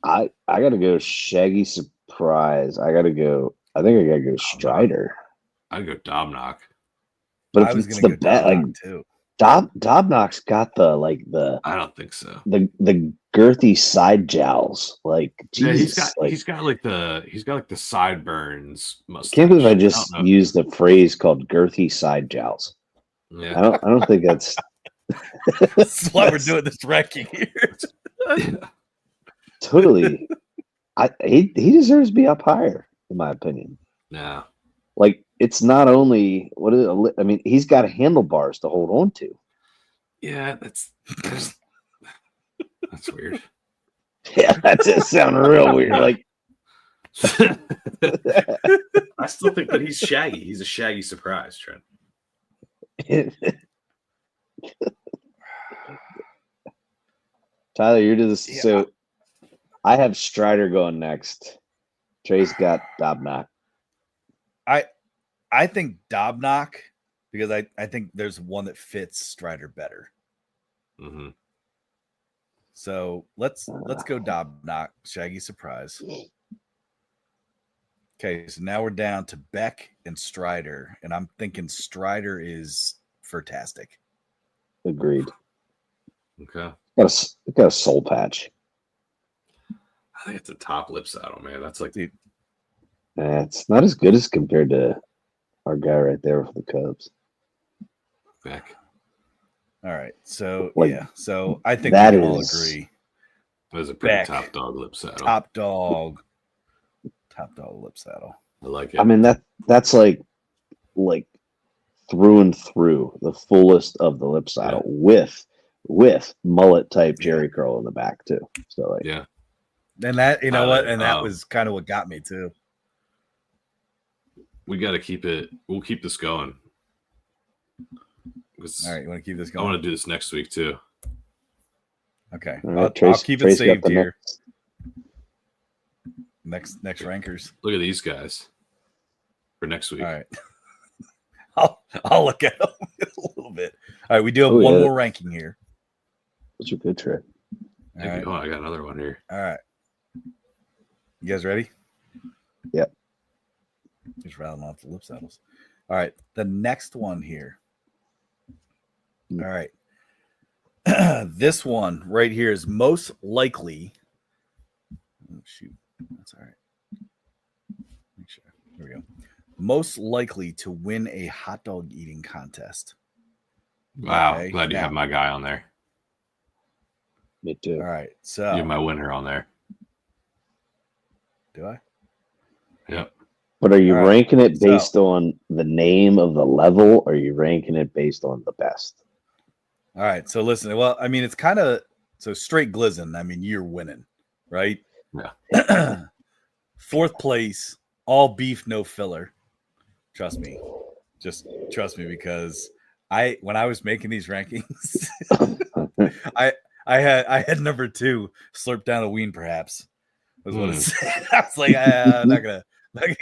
C: I gotta go Shaggy surprise. I think I gotta go Strider.
B: I'd go Dobnak.
C: But if it's the bet, like
A: too.
C: Dobnak's got the
B: I don't think so.
C: The girthy side jowls, like Jesus,
B: yeah, he's got the sideburns mustache.
C: Can't believe I just used a phrase called girthy side jowls.
B: Yeah,
C: I don't think that's.
A: That's why we're doing this ranking here.
C: Totally, he deserves to be up higher, in my opinion.
B: Yeah,
C: like it's not only what is it, I mean, he's got handlebars to hold on to.
B: Yeah, that's weird.
C: Yeah, that does sound real weird. Like,
B: I still think that he's Shaggy. He's a Shaggy surprise, Trent.
C: Tyler, you're to the so. I have Strider going next. Trey's got Dobnak.
A: I think Dobnak because I think there's one that fits Strider better.
B: Mm-hmm.
A: So let's go Dobnak, Shaggy surprise. Okay, so now we're down to Beck and Strider, and I'm thinking Strider is fantastic.
C: Agreed.
B: Okay.
C: Got a soul patch.
B: I think it's a top lip saddle, man. That's like
C: it's not as good as compared to our guy right there with the Cubs.
B: Beck.
A: All right, so
C: like,
A: so I think
C: that
A: we can all agree.
B: That is a pretty
A: Beck,
B: top dog lip saddle.
A: Top dog lip saddle.
B: I like it.
C: I mean that's like through and through the fullest of the lip saddle with mullet type Jerry curl in the back too. So like
B: yeah.
A: And that that was kind of what got me too.
B: We got to keep it. We'll keep this going.
A: All right, you want to keep this going?
B: I want to do this next week too.
A: Okay,
C: right,
A: I'll keep it saved here.
C: Next.
A: Next rankers.
B: Look at these guys for next week.
A: All right, I'll look at them a little bit. All right, we do have one more ranking here.
C: That's a good trick.
B: Right. Oh, I got another one here.
A: All right. You guys ready?
C: Yep.
A: Just rattling off the lip saddles. All right. The next one here. All right. This one right here is most likely. Oh, shoot. That's all right. Make sure. Here we go. Most likely to win a hot dog eating contest.
B: Wow.
A: Okay,
B: Glad you have my guy on there.
C: Me too.
A: All right. So
B: You have my winner on there.
A: do I?
B: Yep.
C: But are you
A: All right,
C: ranking it based on the name of the level, or are you ranking it based on the best?
A: All right. So listen. Well, I mean, it's kind of so straight glizzen. I mean, you're winning, right?
B: Yeah.
A: Fourth place, all beef, no filler. Trust me. Just trust me, because when I was making these rankings, I had number 2 slurp down a ween, perhaps was what it said. I was like, I'm not gonna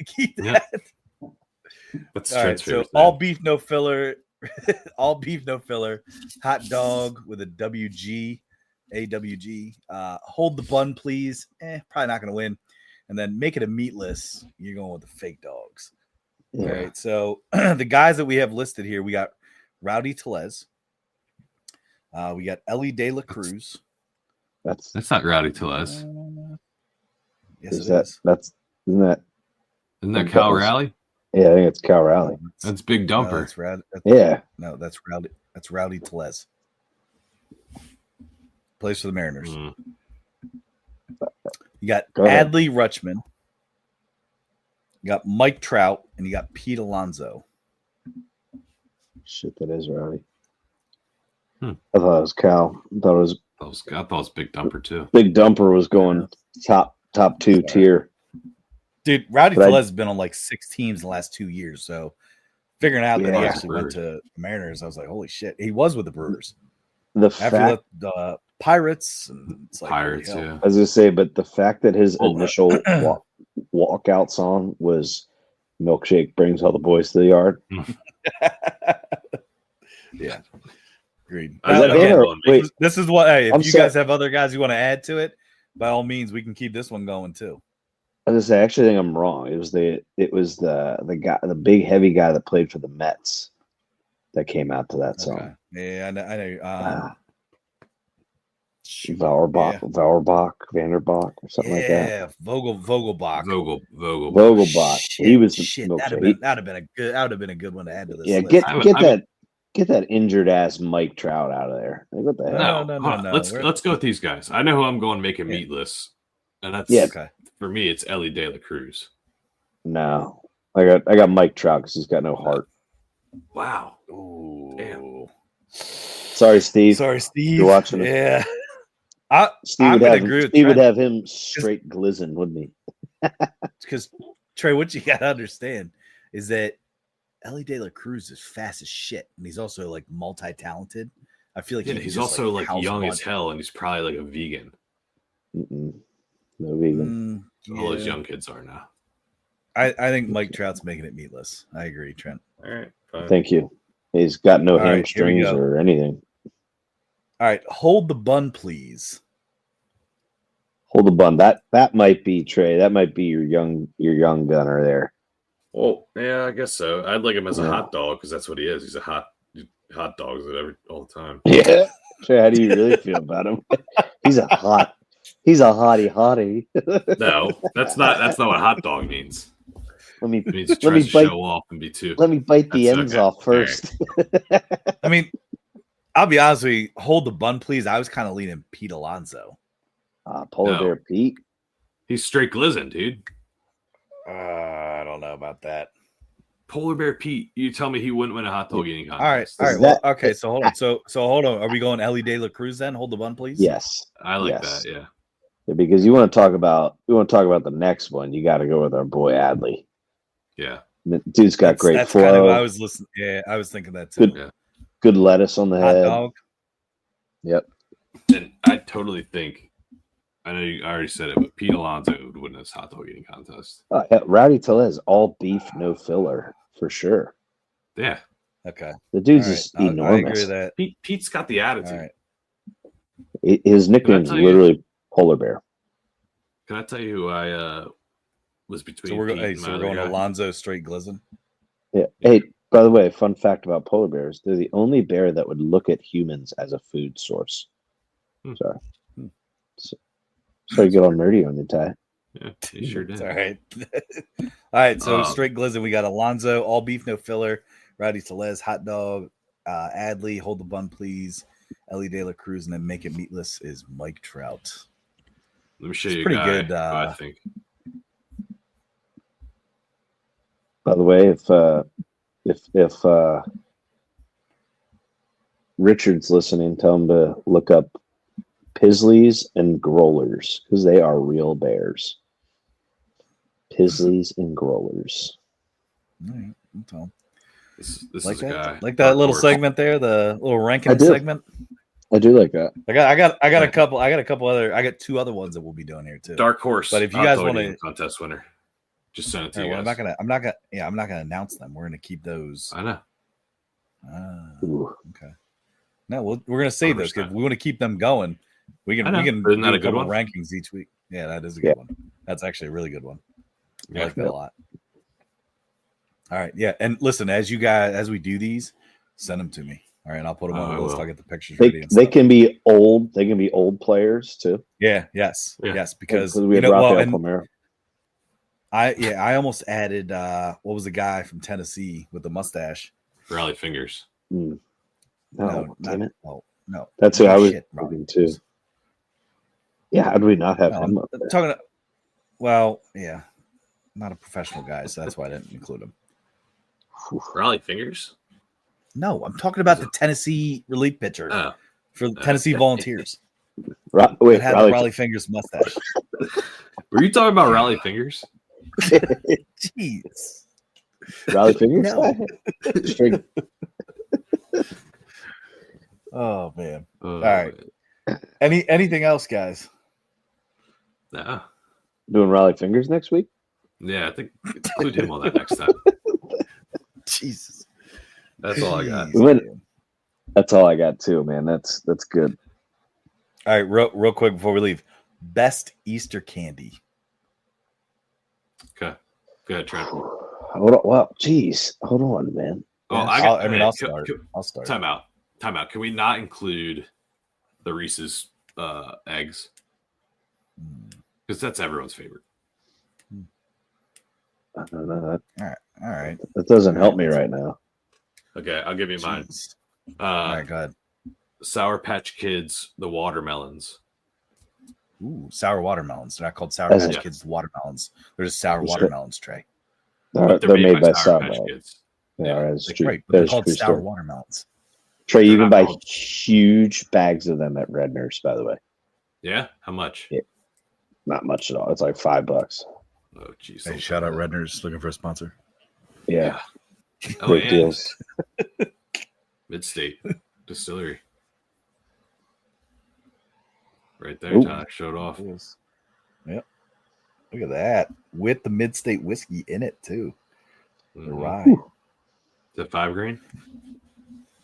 A: keep that.
B: Yep. That's
A: all right, so all beef, no filler, all beef, no filler. Hot dog with a WG, AWG. Hold the bun, please. Probably not gonna win. And then make it a meatless. You're going with the fake dogs.
C: Yeah.
A: All right, so the guys that we have listed here, we got Rowdy Tellez. We got Ellie De La Cruz.
B: That's not Rowdy Tellez.
A: Yes,
C: is
A: it
C: that,
A: is.
B: Isn't that Cal Rally?
C: Yeah, I think it's Cal Rally.
B: That's Big Dumper.
A: No, that's Rowdy. That's Rowdy Tellez. Plays for the Mariners. You got Adley Rutschman. You got Mike Trout, and you got Pete Alonso.
C: Shit, that is Rowdy. I thought it was Cal. I thought it was
B: Big Dumper too.
C: Big Dumper was going top 2 tier.
A: Dude, Rowdy Tellez has been on like 6 teams in the last 2 years. So figuring out that he actually went to the Mariners, I was like, holy shit. He was with the Brewers. After the Pirates. And it's like,
B: Pirates, yeah.
C: I was going to say, but the fact that his initial walkout song was Milkshake Brings All the Boys to the Yard.
A: Yeah. Agreed.
C: This
A: is what, hey, if you guys have other guys you want to add to it, by all means, we can keep this one going too.
C: I was I actually think I'm wrong. It was the guy, the big heavy guy that played for the Mets that came out to that song.
A: Yeah, I know.
C: Vanderbach or something like that.
A: Yeah, Vogelbach.
B: Vogelbach.
C: Shit, he was
A: that'd have been a good one to add to this.
C: Yeah,
A: list.
C: Get that injured ass Mike Trout out of there. Like, what the hell?
B: No. Let's go with these guys. I know who I'm going to make a meatless, and that's for me. It's Ellie De La Cruz.
C: No, I got Mike Trout because he's got no heart.
B: Wow.
A: Ooh.
B: Damn.
C: Sorry, Steve. You're watching it.
A: Yeah.
C: Steve would have him straight glizzing, wouldn't he?
A: Because Trey, what you gotta understand is that Ellie De La Cruz is fast as shit, and he's also like multi-talented. I feel like
B: he's also like young as hell, and he's probably like a vegan.
C: No vegan.
B: All those young kids are now.
A: I think Mike Trout's making it meatless. I agree, Trent.
B: All right. Fine.
C: Thank you. He's got no hamstrings or anything.
A: All right, hold the bun, please.
C: Hold the bun. That might be Trey. That might be your young gunner there.
B: Well, yeah, I guess so. I'd like him as a hot dog because that's what he is. He's a hot dogs all the time.
C: Yeah. Trey, how do you really feel about him? He's a hottie.
B: No, that's not what hot dog means.
C: Let me
B: show off and be too.
C: Let me bite the ends off first.
A: Right. I mean, I'll be honest with you. Hold the bun, please. I was kind of leaning Pete Alonso.
C: Polar Bear Pete.
B: He's straight glizzing, dude.
A: I don't know about that.
B: Polar Bear Pete. You tell me he wouldn't win a hot dog eating contest.
A: All right. Well, okay. So hold on. So hold on. Are we going Ellie De La Cruz then? Hold the bun, please.
C: Yes.
B: I like that. Yeah.
C: Because you want to talk about the next one. You got to go with our boy Adley.
B: Yeah.
C: Dude's got great flow.
A: Kind of I was listening. Yeah, I was thinking that too.
C: Good lettuce on the head.
A: Hot dog.
C: Yep.
B: And I totally think, I know I already said it, but Pete Alonso would win this hot dog eating contest.
C: Rowdy Tellez, all beef, no filler, for sure.
B: Yeah.
A: Okay.
C: The dude's just enormous.
A: I agree with that.
B: Pete's got the attitude.
C: His nickname's literally Polar Bear.
B: Can I tell you who I was between?
A: So we're
B: Pete and my other
A: going
B: guy?
A: Alonzo straight Glizzin.
C: Yeah. Hey, by the way, fun fact about polar bears: they're the only bear that would look at humans as a food source. Sorry. So you get all nerdy on the tie.
B: Yeah, he sure did.
A: All right. All right. So straight Glizzin, we got Alonzo, all beef, no filler. Rowdy Telez, hot dog. Adley, hold the bun, please. Ellie De La Cruz, and then make it meatless is Mike Trout.
B: Let me show
A: It's
B: you
A: pretty
B: a guy
A: good,
B: who I think.
C: By the way, if Richard's listening, tell him to look up Pisleys and Growlers because they are real bears. Pisleys and Growlers.
A: All right, I'll tell him.
B: This
A: Like
B: is a
A: that,
B: guy.
A: like that little segment there, the little ranking
C: I do.
A: segment.
C: I do like that.
A: I got a couple. I got 2 other ones that we'll be doing here too.
B: Dark horse.
A: But if you guys want to
B: contest winner, just send it to
A: right,
B: you
A: well,
B: guys.
A: I'm not gonna announce them. We're gonna keep those.
B: I know.
A: Okay. No, we're gonna save those because we want to keep them going. We can
B: Isn't
A: do
B: that
A: a
B: a good
A: couple
B: one?
A: rankings each week. Yeah, that is a good one. That's actually a really good one. I like that a lot. All right, yeah, and listen, as we do these, send them to me. All right, and I'll put them on the list. I'll get the pictures ready.
C: They can be old. They can be old players too.
A: Yeah. Yes. Because
C: we have Rafael Palmeiro.
A: I almost added what was the guy from Tennessee with the mustache?
B: Rally Fingers.
C: No, damn it.
A: Oh, no.
C: That's who I was thinking too. Yeah, how do we not have him up there?
A: Yeah, not a professional guy, so that's why I didn't include him.
B: Rally Fingers?
A: No, I'm talking about the Tennessee relief pitcher for the Tennessee Volunteers.
C: Wait,
A: had the Rally Fingers mustache.
B: Were you talking about Rally Fingers?
A: Jeez.
C: Rally Fingers?
A: No. Oh man. All right. Anything else, guys?
B: No.
C: Doing Rally Fingers next week?
B: Yeah, I think include him on that next time.
A: Jesus.
B: That's all I got.
C: That's all I got too, man. That's good.
A: All right, real quick before we leave. Best Easter candy.
B: Okay. Go ahead, Trent.
C: Hold on. Well, geez. Hold on, man.
B: Oh,
A: I'll start. I'll start.
B: Time out. Can we not include the Reese's eggs? Because that's everyone's favorite.
C: I don't know that.
A: All right.
C: That doesn't help me right now.
B: Okay, I'll give you mine.
A: All right, go ahead.
B: Sour Patch Kids, the watermelons.
A: Ooh, sour watermelons. They're not called Sour Patch Kids watermelons. They're just sour watermelons, Trey.
C: They're made by Sour
B: Patch Kids.
C: Yeah, that's true.
A: Right, but they're called sour watermelons.
C: Trey, you can buy huge bags of them at Redner's, by the way.
B: Yeah? How much?
C: Yeah. Not much at all. It's like $5.
B: Oh, jeez.
A: Hey, shout out Redner's looking for a sponsor.
C: Yeah.
B: Great deals. Mid-State Distillery. Right there, Tyler. Showed off.
A: Yep. Look at that. With the Mid-State whiskey in it, too. The rye.
B: Is it 5 grain?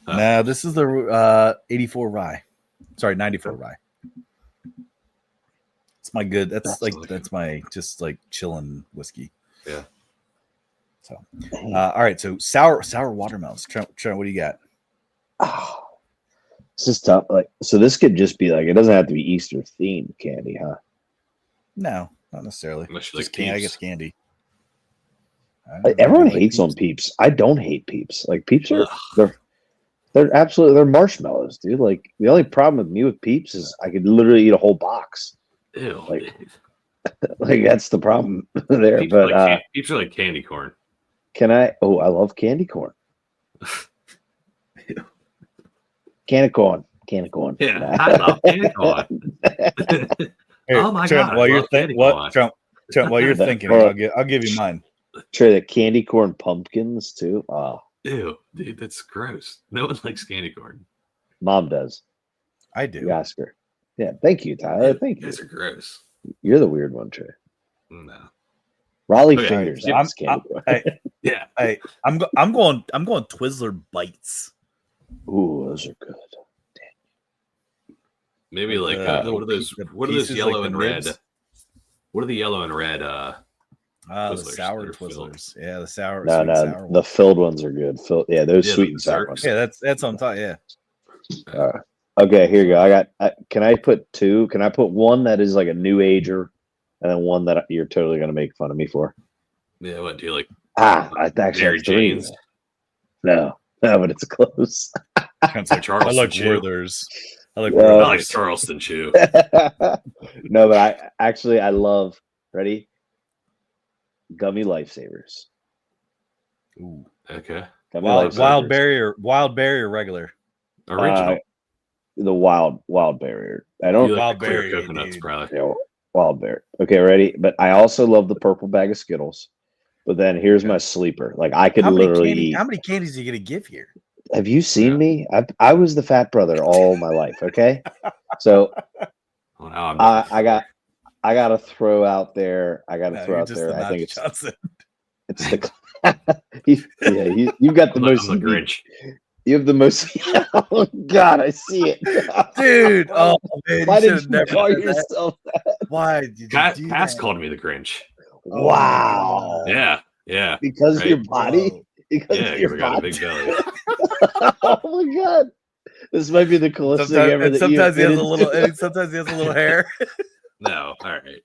A: No, this is the 84 rye. Sorry, 94 rye. It's my good. That's my just like chilling whiskey.
B: Yeah.
A: So, all right. So sour watermelons. Trent, what do you got?
C: Oh, this is tough. Like, so this could just be like, it doesn't have to be Easter themed candy, huh?
A: No, not necessarily.
B: Just
A: candy. I guess candy.
C: Everyone hates on Peeps. I don't hate Peeps. Like Peeps are they're marshmallows, dude. Like the only problem with me with Peeps is I could literally eat a whole box.
B: Ew.
C: Like that's the problem there.
B: Peeps
C: but
B: Peeps are like candy corn.
C: Can I? Oh, I love candy corn. Can of corn.
B: Yeah, I love candy corn.
A: Oh my god! While you're thinking, while you're thinking, I'll give you mine.
C: Try the candy corn pumpkins too. Oh,
B: ew, dude, that's gross. No one likes candy corn.
C: Mom does.
A: I do.
C: You ask her. Yeah, thank you, Tyler. Thank you.
B: You guys are gross.
C: You're the weird one, Trey.
B: No.
C: Raleigh fingers.
A: I'm going Twizzler bites.
C: Ooh, those are good.
B: Maybe like what are those yellow and red? What are the yellow and red?
A: The
B: Twizzlers
A: sour
B: that are filled?
A: Twizzlers. Yeah, the sour.
C: No,
A: sweet and
C: no,
A: sour
C: the
A: ones.
C: filled ones are good. Yeah, those
B: Yeah,
C: sweet
B: the
C: and sour
B: Zerks.
C: ones.
A: Yeah, that's on top. Yeah.
C: Okay, here you go. Can I put two? Can I put one that is like a new ager, and then one that you're totally gonna make fun of me for?
B: Yeah, what do you like?
C: I actually
B: Mary
C: have three.
B: Jane's?
C: No, but it's close.
A: It's like, I
B: Charleston
A: like
B: Chew.
A: Werther's. I like
C: Yeah.
B: I
A: Werther's.
B: like Charleston Chew.
C: No, but I love. Ready? Gummy Lifesavers.
A: Ooh.
B: Okay.
C: Gummy
A: Wild
C: Lifesavers.
A: wild berry or regular?
B: Original.
C: The wild barrier. I
B: You
C: don't
B: like
A: wild
B: the clear
A: berry,
B: coconuts,
A: dude.
B: probably.
C: you know, wild berry. Okay, ready? But I also love the purple bag of Skittles. But then here's my sleeper. Like I could literally eat.
A: How many candies are you gonna give here?
C: Have you seen me? I was the fat brother all my life. Okay, so
B: Well, now I'm different.
C: I gotta throw out there. I
A: You're just the
C: I think
A: Notch Johnson.
C: it's the you've got the most.
B: I'm the Grinch.
C: You have the most. Oh God, I see it,
A: Dude. Oh man,
C: why
A: you
C: did
A: should
C: you
A: have
C: call
A: never said that.
C: yourself that?
A: Why did you do
B: Pass
A: that?
B: called me the Grinch.
A: Oh my
C: Wow.
A: God.
B: Yeah.
C: Because of
B: Right.
C: your body.
A: Whoa.
C: Because
B: Yeah,
C: of your
B: because I got a
C: body.
B: big belly.
C: Oh my God, this might be the coolest thing ever.
A: And
C: that you
A: sometimes he has a
C: admitted
A: little.
C: to.
A: And sometimes he has a little hair.
B: No, all right.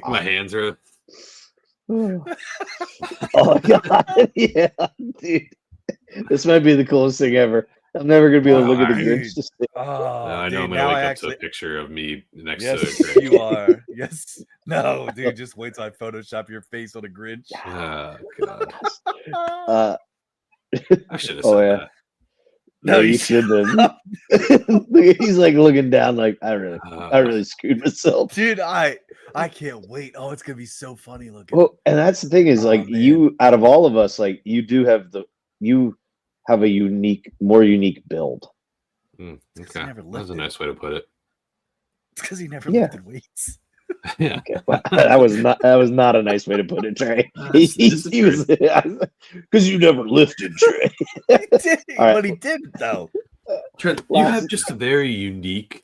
B: My hands are.
C: Oh my God, yeah, dude. This might be the coolest thing ever. I'm never gonna be able to look at the
A: Dude.
C: Grinch.
A: Oh,
B: I know
A: dude,
B: I'm gonna
A: now
B: wake
A: I
B: up
A: actually.
B: to a picture of me next
A: Yes,
B: to a Grinch.
A: you are. Yes. No, dude, just wait till I Photoshop your face on a Grinch.
B: Oh God. I should have
C: Oh
B: said
C: yeah.
B: that.
C: No, you should have. He's like looking down, like I really screwed myself.
A: Dude, I can't wait. Oh, it's gonna be so funny looking.
C: Well, and that's the thing is,
A: Oh,
C: like
A: man.
C: you, out of all of us, like you have a more unique build.
B: Okay,
A: never
B: that was a
A: lifted.
B: nice way to put it.
A: It's because he never
C: Yeah.
A: lifted weights.
B: Yeah.
C: Okay, well, that was not a nice way to put it, Trey.
B: It's
C: He was because you never lifted, Trey.
A: He did,
C: All right.
A: but he didn't though.
B: Trent, you have just a very unique.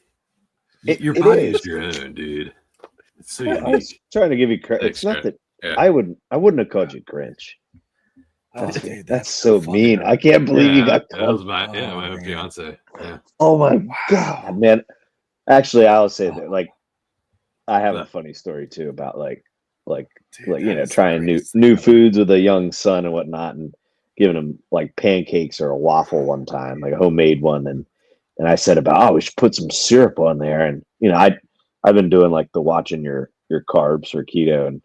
B: Your
C: It
B: body
C: is.
B: is your own, dude. It's so
C: I
B: unique.
C: was trying to give you credit.
B: Thanks,
C: It's not
B: Trent.
C: that
B: Yeah.
C: I wouldn't have called you Grinch.
A: Oh, dude,
C: That's so
A: funny.
C: mean. I can't believe you got
B: that was
C: called.
B: my
A: Oh, man.
B: fiance. Yeah.
C: Oh my God, man. Actually, I'll say that like I have a
B: What?
C: funny story too about like
A: Dude,
C: you
A: that
C: know,
A: is the
C: trying
A: greatest
C: new
A: thing
C: foods with a young son and whatnot, and giving him like pancakes or a waffle one time, like a homemade one, and I said about we should put some syrup on there, and you know I've been doing like the watching your carbs for keto,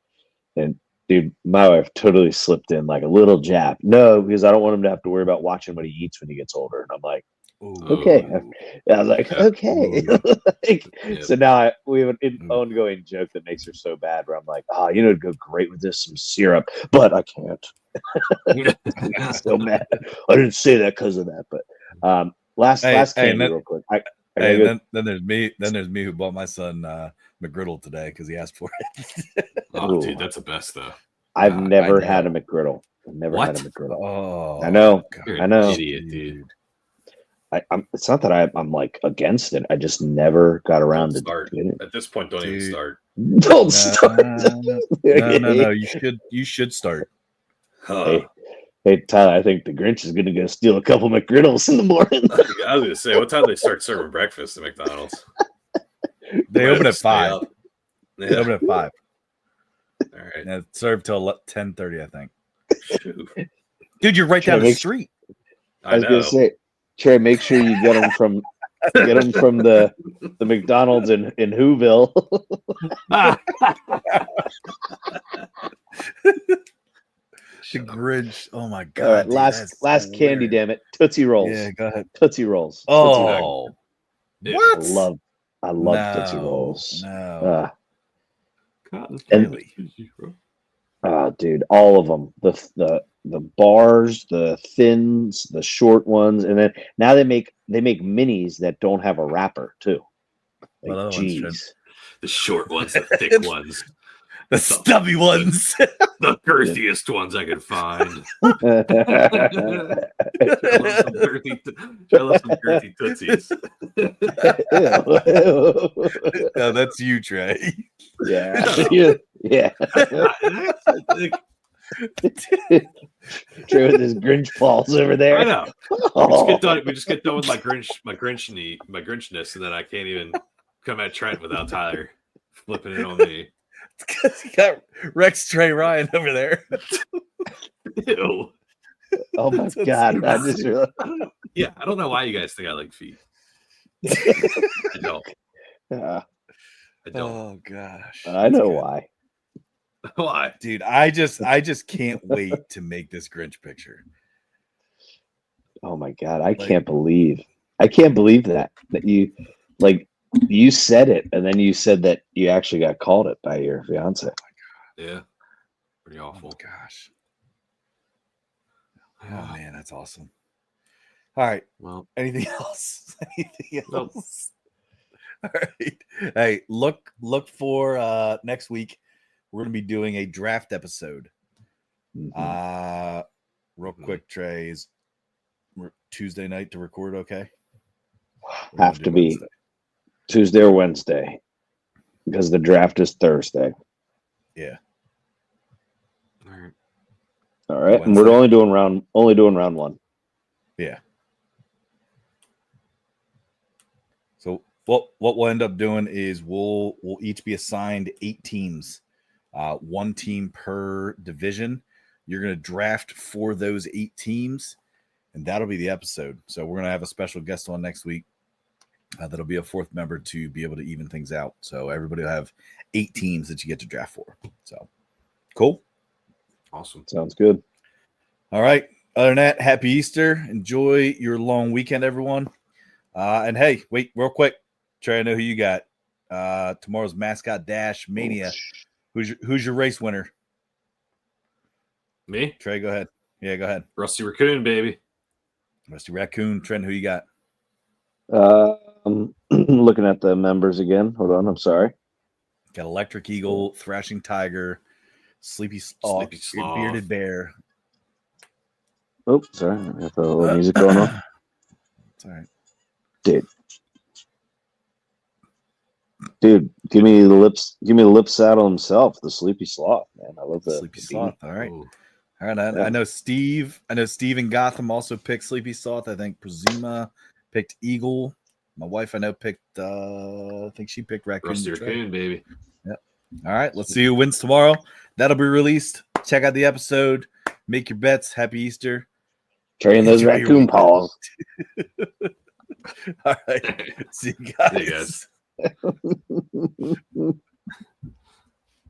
C: and dude, my wife totally slipped in like a little jab. No, because I don't want him to have to worry about watching what he eats when he gets older, and I'm like.
A: Ooh.
C: Okay. I was like,
B: Yeah.
C: okay. Like,
B: Yeah.
C: So now we have an ongoing joke that makes her so bad where I'm like, you know, it'd go great with this, some syrup, but I can't. I'm still mad. I didn't say that because of that. But last candy real quick.
A: Then there's me. Then there's me who bought my son McGriddle today because he asked for it.
B: Oh, dude, that's the best though.
C: I've never
A: I
C: had a
A: know.
C: McGriddle. I've never had a McGriddle.
A: Oh,
C: I know.
A: God.
B: You're
C: I
B: an
C: know.
B: idiot, dude.
C: It's not that I'm like against it. I just never got around to
B: Start.
C: doing it.
B: At this point, don't even start.
C: Don't start.
A: No. You should start.
C: Hey, Tyler, I think the Grinch is going to go steal a couple McGriddles in the morning.
B: I was gonna say, what time do they start serving breakfast at McDonald's?
A: They open at 5.
B: Yeah.
A: They open at 5.
B: All right.
A: And it's served till 10:30, I think.
B: Shoot.
A: Dude, you're right
C: Should
A: down
C: I
A: the
C: make-
A: street.
C: I was going to say, Trey, make sure you get them from the McDonald's in Whoville.
A: The Grinch. Oh my God.
C: All right,
A: dude,
C: last
A: that's
C: candy,
A: hilarious.
C: damn it, Tootsie Rolls.
A: Yeah, go ahead.
C: Tootsie Rolls.
A: Oh,
B: Yeah.
A: what?
C: I love Tootsie Rolls.
A: No,
B: Cotton
A: Really?
C: Dude, all of them. The bars, the thins, the short ones, and then now they make minis that don't have a wrapper too.
A: What
C: Like,
A: other ones,
C: jeez.
A: Trent?
B: The short ones, the thick ones.
A: The stubby ones.
B: The girthiest ones I could find. I love some girthy tootsies.
A: No, that's you, Trey.
C: Yeah. Yeah. Trey with his Grinch balls over there.
B: I know. We just get done with my Grinchness, and then I can't even come at Trent without Tyler flipping it on me.
A: It's because you got Rex Trey Ryan over there.
B: Ew.
C: Oh my God. I just realized.
B: I don't know why you guys think I like feet. I don't. I don't.
A: Oh gosh.
C: I know why.
B: Why?
A: Dude, I just can't wait to make this Grinch picture.
C: Oh my God. I can't believe that you said it, and then you said that you actually got called it by your fiance.
B: Yeah. Pretty awful.
A: Oh gosh. Oh man, that's awesome. All right.
B: Well,
A: anything else? Anything
B: Nope.
A: else? All right. Hey, look for next week. We're gonna be doing a draft episode. Real quick, Trey, is Tuesday night to record okay?
C: Have to be Tuesday or Wednesday, because the draft is Thursday.
A: Yeah.
C: All right, and we're only doing round one.
A: Yeah. So what we'll end up doing is we'll each be assigned 8 teams, 1 team per division. You're going to draft for those 8 teams, and that'll be the episode. So we're going to have a special guest on next week. That'll be a 4th member to be able to even things out. So everybody will have 8 teams that you get to draft for. So cool.
B: Awesome.
C: Sounds good.
A: All right. Other than that, happy Easter. Enjoy your long weekend, everyone. And hey, wait, real quick. Trey, I know who you got. Tomorrow's Mascot Dash Mania. Who's your race winner?
B: Me?
A: Trey, go ahead. Yeah, go ahead.
B: Rusty Raccoon, baby.
A: Rusty Raccoon. Trent, who you got?
C: I'm looking at the members again. Hold on, I'm sorry.
A: Got Electric Eagle, Thrashing Tiger, Sleepy Sloth, Bearded Bear.
C: Oops, sorry. I got the little music going on.
A: It's all right.
C: Dude, give me the lip saddle himself, the Sleepy Sloth, man. I love the
A: Sleepy Sloth. All right.
B: Ooh.
A: All right. I know Steve in Gotham also picked Sleepy Sloth. I think Prezima picked Eagle. My wife, I know, picked I think she picked Raccoon.
B: Rusty Raccoon, baby.
A: Yep. All right. Let's see who wins tomorrow. That'll be released. Check out the episode. Make your bets. Happy Easter.
C: Train those raccoon paws.
A: All right. See you guys.
B: See you guys.